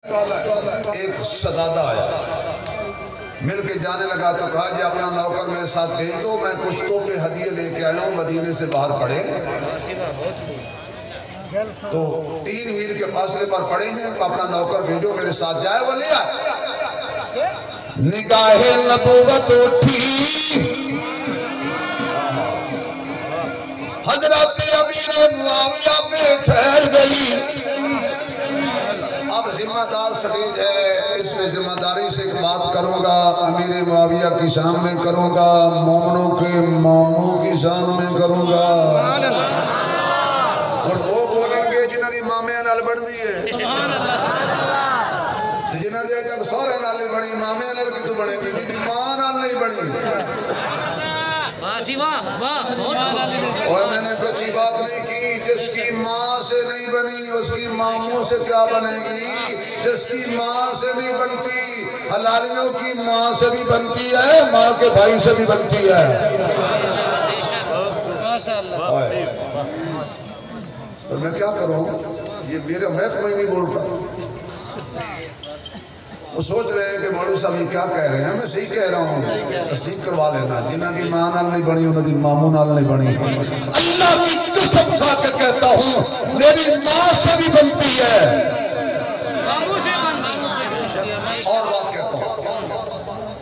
ایک شہزادہ آیا، مل کے جانے لگا تو کہا جی اپنا نوکر میرے ساتھ بھیج دو، میں کچھ تحفے ہدیے لے کے آیا ہوں، مدینے سے باہر پڑے تو 3 میل کے فاصلے پر پڑے ہیں، تو اپنا نوکر بھیجو میرے ساتھ جائے۔ وہ لے آئے، نگاہ نبوت اٹھی حضرت امیر معاویہ پہ ٹھہر گئی۔ اب ذمہ دار سٹیج ہے، اس میں ذمہ داری سے ایک بات کروں گا، امیر معاویہ کی شان میں کروں گا، مومنوں کے ماموں کی شان میں کروں گا۔ اور وہ بولیں گے جنہاں دی مامے نال بڑھ دی ہے، جنہاں دی جب سورے نال بڑی مامے نال کی تو بڑھے گی، جی ماں نال نہیں بڑھی۔ اور میں نے کچھ بات نہیں کی، جس کی ماں سے نہیں بنی اس کی ماموں سے کیا بنے گی؟ جس کی ماں سے نہیں بنتی، حلالیوں کی ماں سے بھی بنتی ہے، ماں کے بھائی سے بھی بنتی ہے۔ تو میں کیا کروں، یہ میرے محکمہ ہی نہیں بولتا۔ وہ سوچ رہے ہیں کہ مولوی صاحب یہ کیا کہہ رہے ہیں، میں صحیح کہہ رہا ہوں، تصدیق کروا لینا، جنہاں کی ماں نال نہیں بنی انہوں کی ماموں نال نہیں بنی۔ اللہ کی قسم کھا کے کہتا ہوں میری ماں سے بھی بنتی ہے۔ اور بات کہتا ہوں،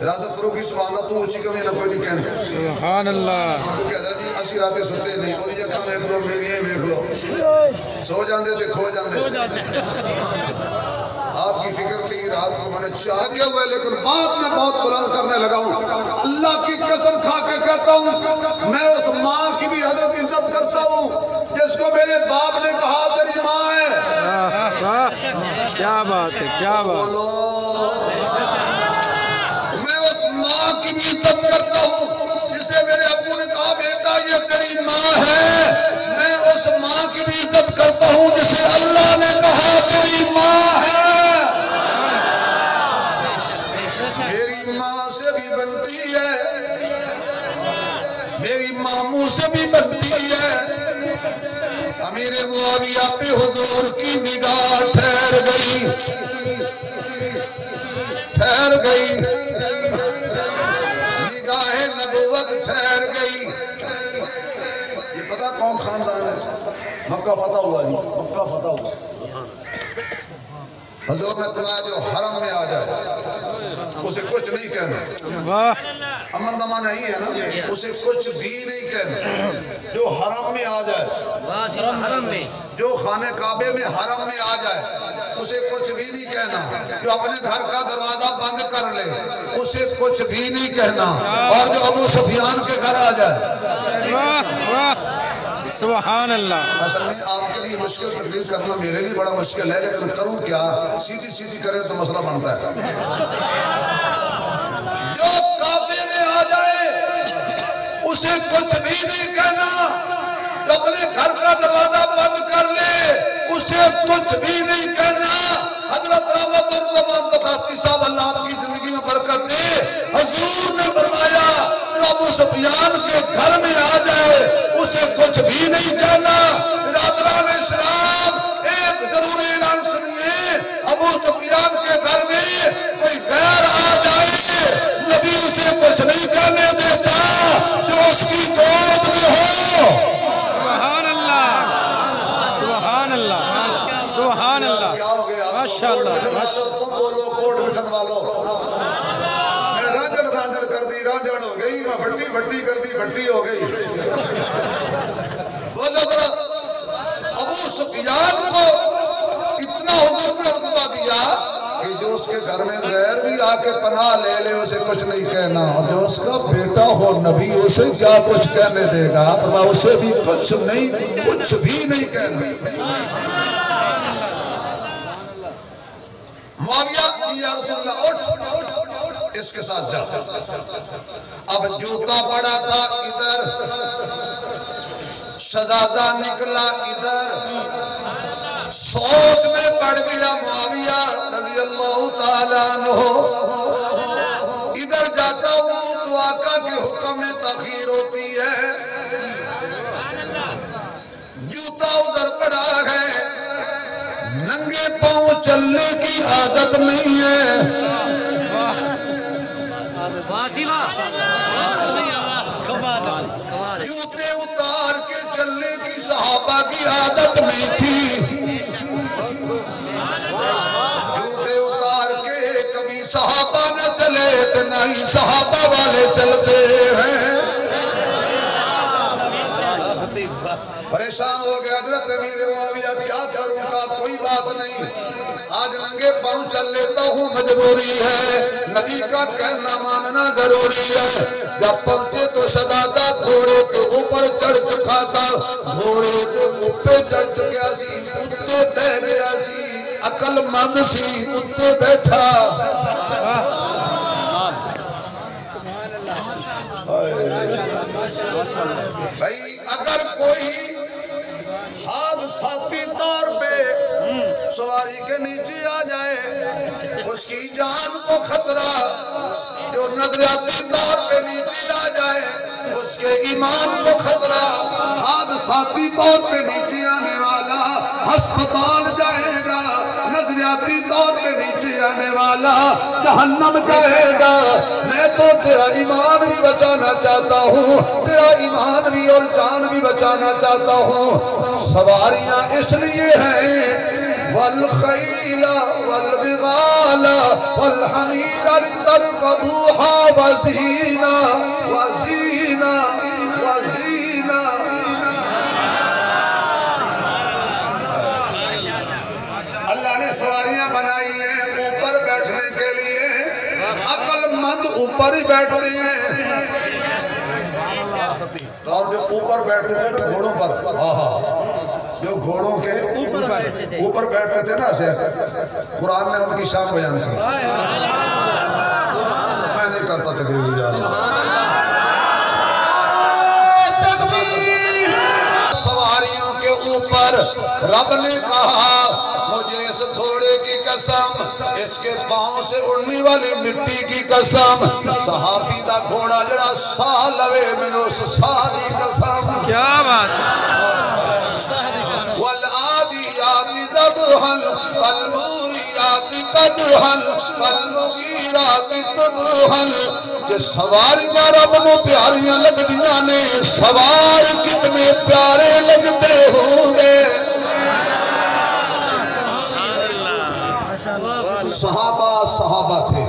راست کرو کی سبحان اللہ، تو اچھی کمی نہ کوئی نہیں کہنے۔ سبحان اللہ۔ کیونکہ حضرت جی اسی راتیں ستے نہیں، اور یہ کھانے کھلو میری ہیں میکھ لو، سو جاندے تھے کھو جاندے۔ آپ کی فکر تھی رات کو میں نے چاہتے ہوئے، لیکن بات میں بہت بلند کرنے لگا ہوں۔ اللہ کی قسم کھا کے کہتا ہوں میں اس ماں کی بھی حضرت عزت کرتا ہوں جس کو میرے باپ نے کہا تیری ماں ہے۔ کیا بات ہے، کیا بات۔ میں اس ماں کی بھی عزت کرتا ہوں جسے میرے ابو نے کہا بیٹا یہ تیری ماں ہے۔ میں اس ماں کی بھی عزت کرتا ہوں جسے اللہ نے کہا تیری ماں ہے۔ میری ماں سے بھی بنتی ہے، میری ماموں سے بھی بنتی ہے۔ امیر معاویہ پہ حضور کی نگاہ ٹھہر گئی، ٹھہر گئی، نگاہ نبوت ٹھہر گئی۔ یہ پتہ کون خاندان ہے؟ مکہ فتح ہوا جی، مکہ فتح ہوا۔ حضور نے فرمایا جو حرم میں آ جائے اسے کچھ نہیں کہنا، امن دمان نہیں ہے نا، اسے کچھ بھی نہیں کہنا۔ جو حرم میں آ جائے، جو خانہ کعبے میں حرم میں آ جائے اسے کچھ بھی نہیں کہنا۔ جو اپنے گھر کا دروازہ بند کر لے اسے کچھ بھی نہیں کہنا، اور جو ابو سفیان کے گھر آ جائے۔ سبحان اللہ۔ اصل میں آپ کے لیے مشکل تقریر کرنا میرے لیے بڑا مشکل ہے، لیکن کروں کیا، سیدھی سیدھی کریں تو مسئلہ بنتا ہے۔ جو کعبے میں آ جائے اسے کچھ بھی نہیں کہنا، جو اپنے گھر کا دروازہ بند کر لے اسے کچھ بھی نہیں کہنا۔ حضرت رحمت الرحمن دفاتی صاحب اللہ آپ کی زندگی میں برکت دے، حضور نے فرمایا جو ابو سفیان کے گھر میں آ جائے اسے کچھ بھی نہیں کہنا۔ برادران اسلام ایک ضروری اعلان سنیے، ابو سفیان کے گھر میں کوئی غیر آ جائے نبی اسے کچھ نہیں کہنے دیتا جو اس کی گود میں ہو۔ سبحان اللہ، سبحان اللہ، سبحان اللہ۔ کیا ہو گیا؟ ماشاءاللہ۔ کوٹ بٹھن والو، تم بولو کوٹ بٹھن والو۔ میں رانجڑ رانجڑ کر دی، رانجڑ ہو گئی، میں بھٹی بھٹی کر دی، بھٹی ہو گئی۔ بولو ذرا، ابو سفیان کو اتنا حضور نے رتبہ دیا کہ جو اس کے گھر میں غیر بھی آ کے پناہ لے لے اسے کچھ نہیں کہنا، اور جو اس کا بیٹا ہو نبی اسے کیا کچھ کہنے دے گا، فرمایا اسے بھی کچھ نہیں، کچھ بھی نہیں کہنا۔ معاویہ یا رسول اللہ اٹھ، اس کے ساتھ جا۔ اب جوتا پڑا تھا ادھر، شہزادہ نکلا ادھر، سوگ میں پڑ گیا معاویہ رضی اللہ تعالیٰ عنہ۔ ادھر جاتا ہوں تو آقا کے حکم میں تاخیر ہوتی ہے، جوتا ادھر پڑا ہے، ننگے پاؤں چلنے کی عادت بھائی اگر کوئی حادثاتی طور پہ سواری کے نیچے آ جائے اس کی جان کو خطرہ، جو نظریاتی طور پہ نیچے آ جائے اس کے ایمان کو خطرہ، حادثاتی طور پہ نیچے آنے والا ہسپتال جائے گا، نظریاتی طور پہ نیچے آنے والا جہنم جائے گا۔ میں تو تیرا ایمان بھی بچانا چاہتا ہوں، تیرا ایمان بھی اور جان بھی بچانا چاہتا ہوں۔ سواریاں اس لیے ہیں والخیل والبغال والحمیر لترکبوها وزینا وزینا وزینا۔ اللہ نے سواریاں بنائی ہیں اوپر بیٹھنے کے لیے، عقل مند اوپر ہی بیٹھتے ہیں، اور جو اوپر بیٹھتے تھے نا گھوڑوں پر، جو گھوڑوں کے اوپر بیٹھتے تھے نا شیخ، قرآن نے ان کی شان بیان کی۔ میں نہیں کرتا تقریر یا اللہ۔ سواریوں کے اوپر رب نے کہا مجھے اس گھوڑے کی قسم، اس کے پاؤں سے اڑنے والی مٹی کی قسم، صحابی دا گھوڑا جڑا ساہ لوے میں نے اس ساہ دی قسم۔ کیا بات ہے۔ والعادیات ذبحا فالموریات قدحا فالمغیرات صبحا۔ کہ سواریاں رب کو پیاریاں لگ دیاں نے، سوار کتنے پیارے لگتے ہوں گے۔ صحابہ تھے،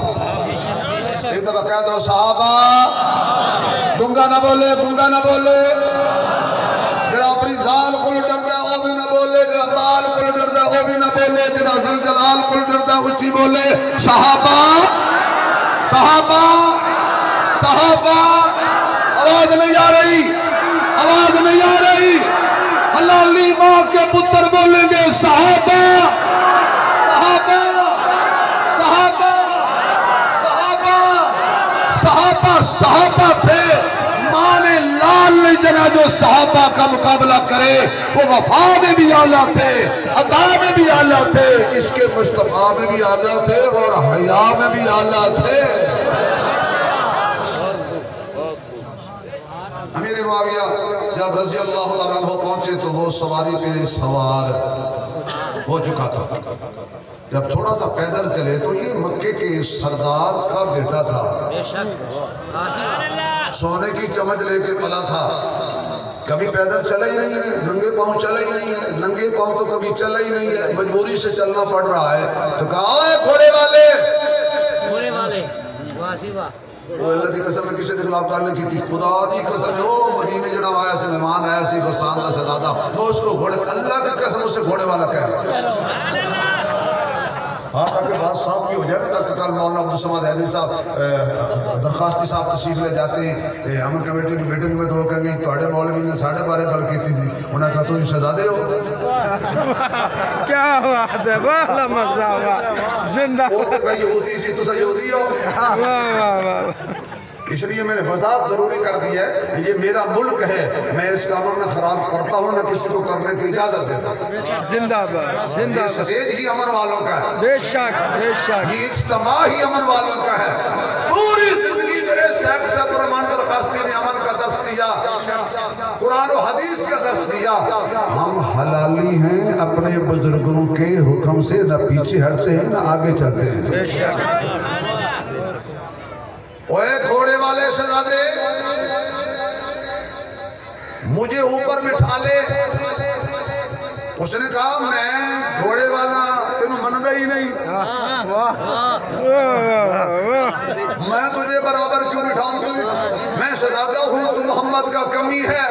ایک دفعہ کہہ دو صحابہ، گنگا نہ بولے گنگا نہ بولے، جڑا اپنی ذال کو ڈردا ہے وہ بھی نہ بولے، جڑا بال کو ڈردا ہے وہ بھی نہ بولے، جڑا ذوالجلال کو ڈردا ہے اچھی بولے۔ صحابہ صحابہ صحابہ، آواز نہیں آ رہی، آواز نہیں آ رہی، حلالی ماں کے پتر بولیں گے صحابہ صحابہ صحابہ صحابہ صحابہ صحابہ تھے۔ ماں نے لال نہیں جنا جو صحابہ کا مقابلہ کرے، وہ وفا میں بھی اعلیٰ تھے، عطا میں بھی اعلیٰ تھے، اس کے مصطفیٰ میں بھی اعلیٰ تھے، اور حیا میں بھی اعلیٰ تھے۔ امیر معاویہ جب رضی اللہ عنہ پہنچے تو وہ سواری پہ سوار ہو چکا تھا۔ جب تھوڑا سا پیدل چلے تو یہ مکے کے سردار کا بیٹا تھا، سونے کی چمچ لے کے پلا تھا، کبھی پیدل چلا ہی نہیں ہے، ننگے پاؤں چلا ہی نہیں ہے، ننگے پاؤں تو کبھی چلا ہی نہیں ہے، مجبوری سے چلنا پڑ رہا ہے۔ تو کہا اے گھوڑے والے، وہ اللہ دی قسم میں کسی کے خلاف گل نہیں کی تھی، خدا دی قسم ہے، وہ مدینے جڑا آیا سی مہمان آیا سی غسان دا شہزادہ، وہ اس کو گھوڑے، اللہ کی قسم اس سے گھوڑے والا کہہ رہا ہے۔ ہاں تاکہ بات صاحب کی ہو جائے گا، تاکہ کل مولانا عبدالصمد حیدری صاحب درخواستی صاحب تشریف لے جاتے ہیں امن کمیٹی کی میٹنگ میں، تو وہ کہیں گے تواڈے مولوی نے ساڑھے بارے گل کیتی تھی، انہوں نے کہا تم شہزادے ہو۔ کیا بات ہے، بہلا مزہ ہوا، زندہ وہ تو کہیں یہودی سی، تو یہودی ہو۔ واہ واہ واہ۔ اس لیے میں نے وضاحت ضروری کر دی ہے، یہ میرا ملک ہے، میں اس کا امن نہ خراب کرتا ہوں نہ کسی کو کرنے کی اجازت دیتا ہوں۔ زندہ باد، زندہ یہ باد، سٹیج ہی امن والوں کا ہے، بے شک بے شک۔ یہ اجتماع ہی امن والوں کا ہے۔ پوری زندگی میرے صاحب سے پرمان درخواستی نے امن کا درس دیا، قرآن و حدیث کا درس دیا۔ ہم حلالی ہیں، اپنے بزرگوں کے حکم سے نہ پیچھے ہٹتے ہیں نہ آگے چلتے ہیں۔ بے شک۔ اوے گھوڑے والے شہزادے، مجھے اوپر بٹھا لے۔ اس نے کہا میں گھوڑے والا تینوں مندا ہی نہیں، میں تجھے برابر کیوں بٹھاؤں گا، میں شہزادہ ہوں، تو محمد کا کمی ہے۔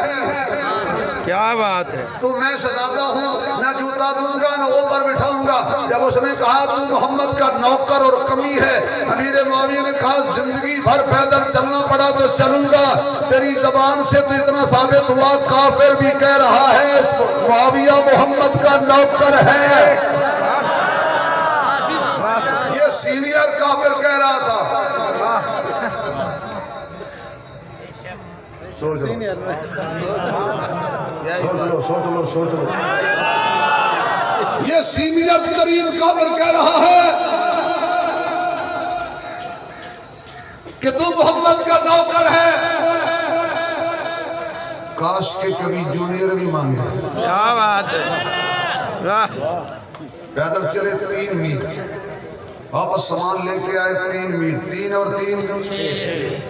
کیا بات ہے۔ تو میں شہزادہ ہوں، نہ جوتا دوں گا نہ اوپر بٹھاؤں گا۔ جب اس نے کہا تو محمد کا نوکر اور کمی ہے، امیر معاویہ نے کہا زندگی بھر پیدل چلنا پڑا تو چلوں گا، تیری زبان سے تو اتنا ثابت ہوا، کافر بھی کہہ رہا ہے معاویہ محمد کا نوکر ہے۔ یہ سینئر کافر کہہ رہا تھا۔ سوچ لو یہ سینئر ترین قابر کہہ رہا ہے کہ تو محمد کا نوکر ہے. کاش کے کبھی جونیئر بھی مانگا. کیا بات ہے. پیدل چلے 3 میل, واپس سامان لے کے آئے 3 میل, 3 اور 3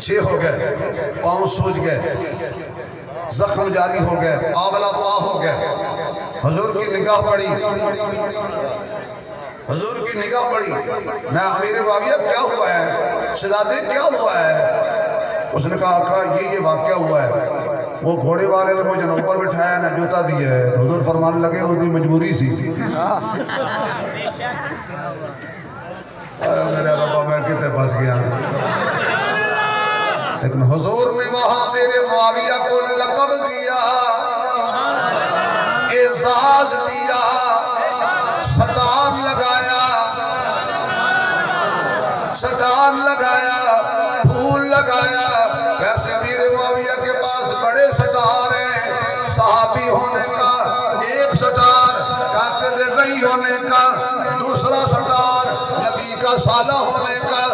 6 ہو گئے, پاؤں سوج گئے, زخم جاری ہو گئے, آبلا پا ہو گئے. حضور کی نگاہ پڑی, حضور کی نگاہ پڑی. میں امیر معاویہ کیا ہوا ہے, شہزادے کیا ہوا ہے؟ اس نے کہا یہ واقعہ ہوا ہے. وہ گھوڑے والے نے مجھے اوپر بٹھایا نہ جوتا دیا ہے. حضور فرمانے لگے اس کی مجبوری سی. میرے ربا میں کتے پھنس گیا. لیکن حضور نے وہاں میرے معاویہ کو لقب دیا, اعزاز دیا, سٹار لگایا, سٹار لگایا, پھول لگایا. ویسے میرے معاویہ کے پاس بڑے سٹار ہیں. صحابی ہونے کا ایک سٹار, کاتب وحی ہونے کا دوسرا سٹار, نبی کا سالہ ہونے کا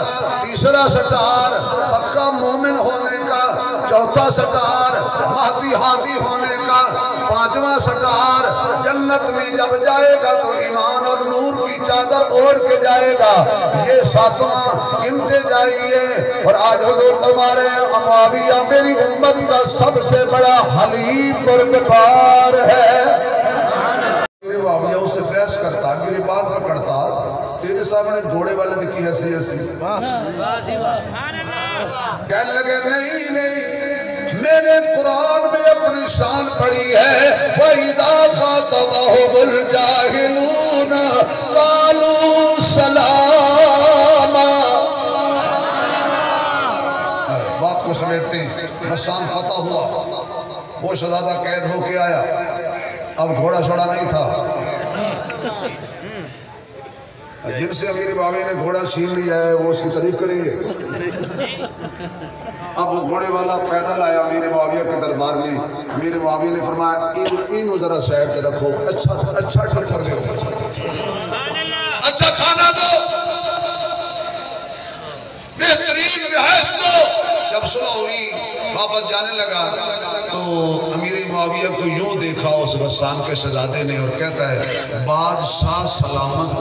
تیسرا سٹار, پکا مومن ہونے کا چوتھا سٹار, مہدی ہادی ہونے کا 5واں سٹار. جنت میں جب جائے گا تو ایمان اور نور کی چادر اوڑھ کے جائے گا. یہ 7واں گنتے جائیے. اور آج حضور فرما رہے ہیں معاویہ میری امت کا سب سے بڑا حلیم بردبار ہے. میرے معاویہ اس سے بحث کرتا, گریبان پر کرتا, تیرے سامنے گھوڑے والے نے کی ایسی ایسی. کہنے لگے نہیں نہیں, میں نے قرآن میں اپنی شان پڑھی ہے. وَإِذَا خَاطَبَهُمُ الْجَاهِلُونَ قَالُوا سَلَامًا. بات کو سمیٹتے ہیں. مسان فتح ہوا, وہ شہزادہ قید ہو کے آیا. اب گھوڑا چھوڑا نہیں تھا. جن سے امیر معاویہ نے گھوڑا چھین لیا ہے وہ اس کی تعریف کریں گے. اب وہ گھوڑے والا پیدل آیا امیر معاویہ کے دربار میں. امیر معاویہ نے فرمایا انہوں ذرا سائڈ پہ رکھو, اچھا ٹھکر دو, اچھا کھانا دو, بہترین رہائش دو. جب صلح ہوئی واپس جانے لگا تو امیر معاویہ کو یوں دیکھا اس غسان کے شہزادے نے اور کہتا ہے بادشاہ سلامت.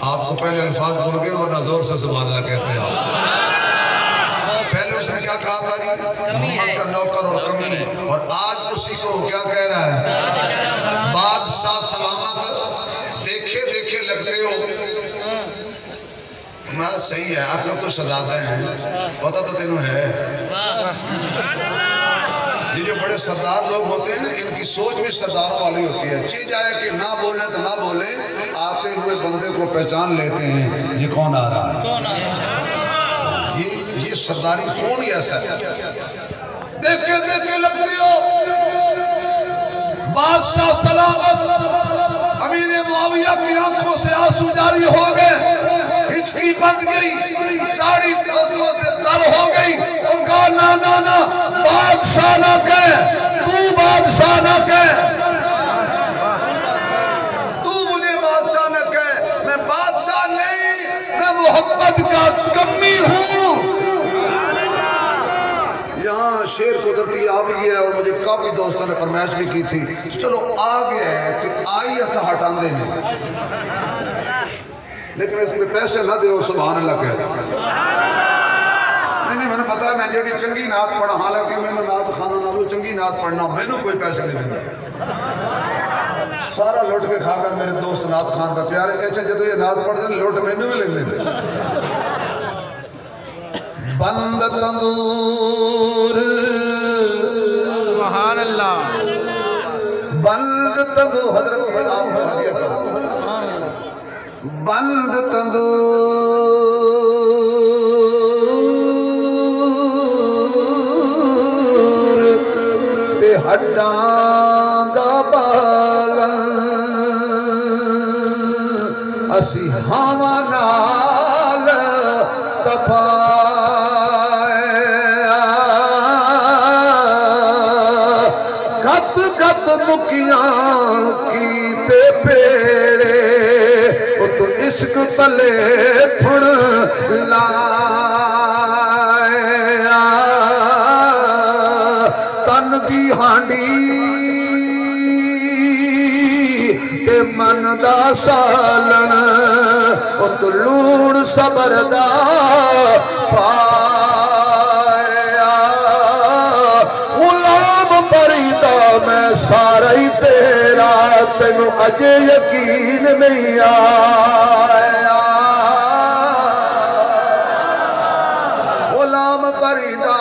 آپ کو پہلے الفاظ بول گئے ورنہ زور سے سبحان اللہ کہتے ہیں. پہلے اس نے کیا کہا تھا جی, محمد کا نوکر اور کمی, اور آج اسی کو کیا کہہ رہا ہے, بادشاہ سلامت. دیکھے لگتے ہو. میں صحیح ہے, آپ لوگ تو شہزادے ہیں, پتہ تو تینوں ہے. یہ جو بڑے سردار لوگ ہوتے ہیں نا, ان کی سوچ بھی سرداروں والی ہوتی ہے. چیز آئے کہ نہ بولیں تو نہ بولیں, آتے ہوئے بندے کو پہچان لیتے ہیں یہ کون آ رہا ہے. یہ سرداری کون ہی ایسا ہے. دیکھے لگتے ہو. بادشاہ سلامت امیر معاویہ کی آنکھوں سے آنسو جاری ہو گئے, ہچکی بند گئی, داڑھی آنسوں سے تر ہو گئی. ان کا نا بادشاہ نہ کہہ, تو بادشاہ نہ کہہ, تو مجھے بادشاہ نہ کہہ. میں بادشاہ نہیں, میں محمد کا کمی ہوں. یہاں شیر قدرتی آ بھی ہے, اور مجھے کافی دوستوں نے فرمائش بھی کی تھی, چلو آ گیا ہے کہ آئی ایسا ہٹان دینے, لیکن اس میں پیسے نہ دے, سبحان اللہ کہہ دیں. نہیں میں نے پتا ہے میں جیڑی چنگی نعت پڑھا, حالانکہ میں نے نعت خانہ نالو چنگی نعت پڑھنا, میں نے کوئی پیسے نہیں دینا. سارا لوٹ کے کھا کر میرے دوست نعت خان پہ پیارے ایسے جدو یہ نعت پڑھ دیں لوٹ میں نے بھی لے لیتے. بند تندور سبحان اللہ, بند تندور, حضرت بند تندور تے ہڈاں دا بالن اسی ہاواں نال تپائے دیاں کیتے پیڑے او تو عشق پلے تھڑ لایا تن دی ہانڈی تے من دا سالن او تو لوڑ صبر دا پایا غلام فریدا میں سارا ہی تیرا تینوں اجے یقین نہیں آیا غلام فریدا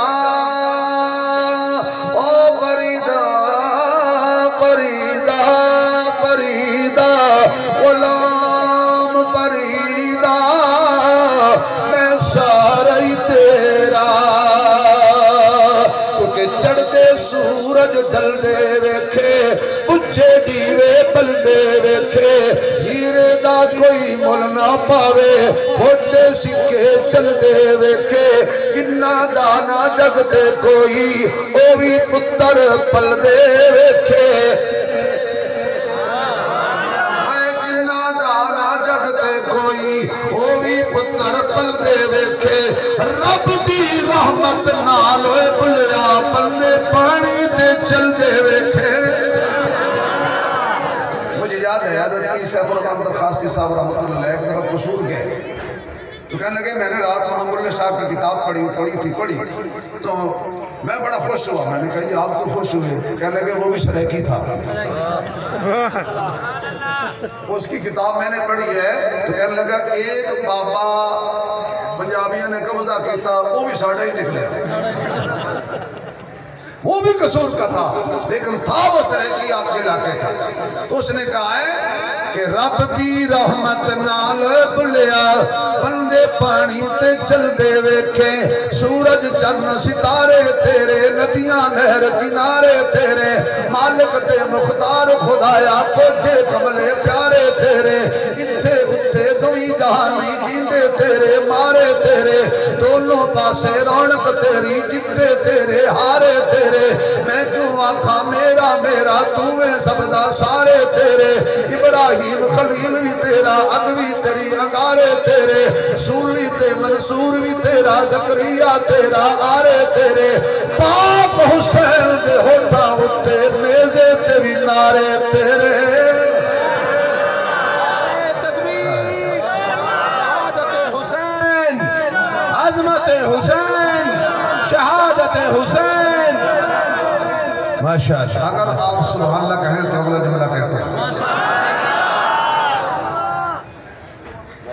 او Farida Farida Farida Ghulam Farida میں سارا ہی تیرا کیونکہ چڑھتے سورج ڈھل دے ویکھے پچھے دیوے بل دے ویکھے ہیرے دا کوئی مل نہ پاوے ہوتے سکے چل دے ویکھے انہا دانا جگ دے کوئی او بھی پتر پل دے ویکھے جنہا دانا جگ دے کوئی او بھی پتر پل دے ویکھے رب دی رحمت نالوے بلیا پل دے پانی دے چل دے ویکھے مجھے یاد ہے حضرت کی سیف الرحمت خاصی صاحب رحمت اللہ علیہ ایک دفعہ قصور گئے تو کہنے لگے میں نے رات محمد اللہ صاحب کی کتاب پڑھی تو میں بڑا خوش ہوا میں نے کہا جی آپ کو خوش ہوئے کہنے لگے وہ بھی سریکی تھا اس کی کتاب میں نے پڑھی ہے تو کہنے لگا ایک بابا پنجابیوں نے قبضہ کیتا وہ بھی ساڑھا ہی نکلے وہ بھی قصور کا تھا لیکن تھا وہ سریکی آپ کے علاقے کا تو اس نے کہا ہے کہ رب دی رحمت نال بلیا بندے پانی تے چل دے ویکھے سورج چند ستارے تیرے ندیاں نہر کنارے تیرے مالک تے مختار خدایا کوجے کملے پیارے تیرے اتھے اتھے دوئی جہانی جیندے تیرے مارے تیرے دونوں پاسے رونق تیری جتے تیرے ہارے تیرے میں کیوں آنکھا میرا میرا تمہیں سبزہ سارے تیرے ابراہیم خلیل بھی تیرا اگوی تیری انگارے تیرے سولی تے منصور بھی تیرا زکریہ تیرا آرے تیرے پاک حسین دے ہوتا ہوتے نیزے تے بھی نارے تیرے عظمت حسین شہادت حسین ماشاءاللہ اگر آپ سبحان اللہ کہیں تو اگلا جملہ کہتے ہیں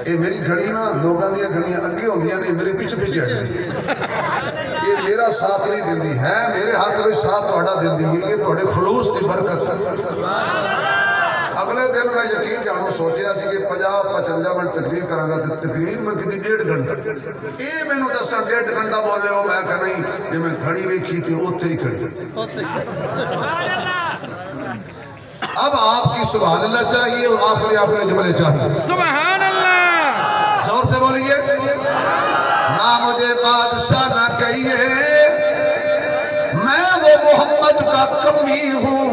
یہ میری گھڑی نا لوگاں دیا گھڑیاں اگے ہوندیاں نہیں میرے پیچھے پیچھے ہٹ دی یہ میرا ساتھ نہیں دل دی ہے میرے ہاتھ میں ساتھ توڑا دل دی یہ توڑے خلوص دی برکت اگلے دن میں یقین جانو سوچیا سی کہ 50-55 منٹ تقریر کرانگا تقریر میں کتی 1.5 گھنٹہ اے میں نو دسا 1.5 گھنٹہ بولے ہو میں کہا نہیں یہ میں گھڑی ویکھی تھی اوتے ہی کھڑی اب آپ کی سبحان اللہ چاہیے اور آخری جملے چاہیے سبحان اللہ زور سے بولیے نہ مجھے بادشاہ نہ کہیے میں وہ محمد کا کمی ہوں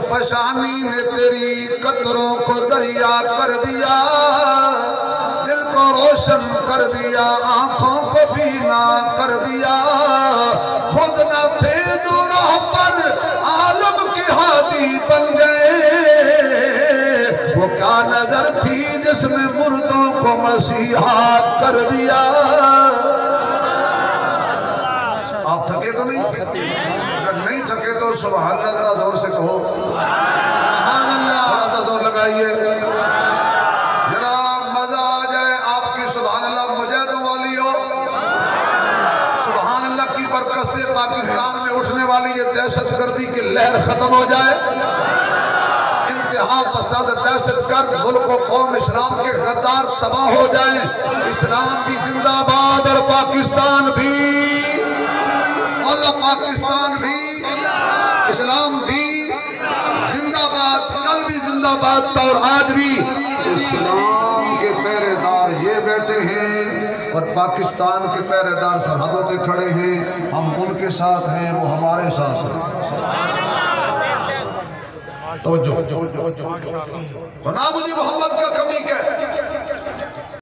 فشانی نے تیری قطروں کو دریا کر دیا دل کو روشن کر دیا آنکھوں کو بینا کر دیا خود نہ تھے جو راہ پر عالم کی ہادی بن گئے وہ کیا نظر تھی جس نے مردوں کو مسیحا کر دیا آپ تھکے تو نہیں اگر نہیں تھکے تو سبحان اللہ ذرا زور سے کہو تھوڑا سا زور لگائیے ذرا مزہ آ جائے آپ کی سبحان اللہ مجاہدوں والی ہو سبحان اللہ کی برکت سے پاکستان میں اٹھنے والی یہ دہشت گردی کی لہر ختم ہو جائے انتہا پسند دہشت گرد ملک و قوم اسلام کے غدار تباہ ہو جائیں اسلام بھی زندہ باد اور پاکستان بھی پاکستان بھی اسلام بھی زندہ باد کل بھی زندہ باد تھا اور آج بھی اسلام کے پہرے دار یہ بیٹھے ہیں اور پاکستان کے پہرے دار سرحدوں پہ کھڑے ہیں، ہم ان کے ساتھ ہیں، وہ ہمارے ساتھ ہیں۔ توجہ، جناب علی محمد کا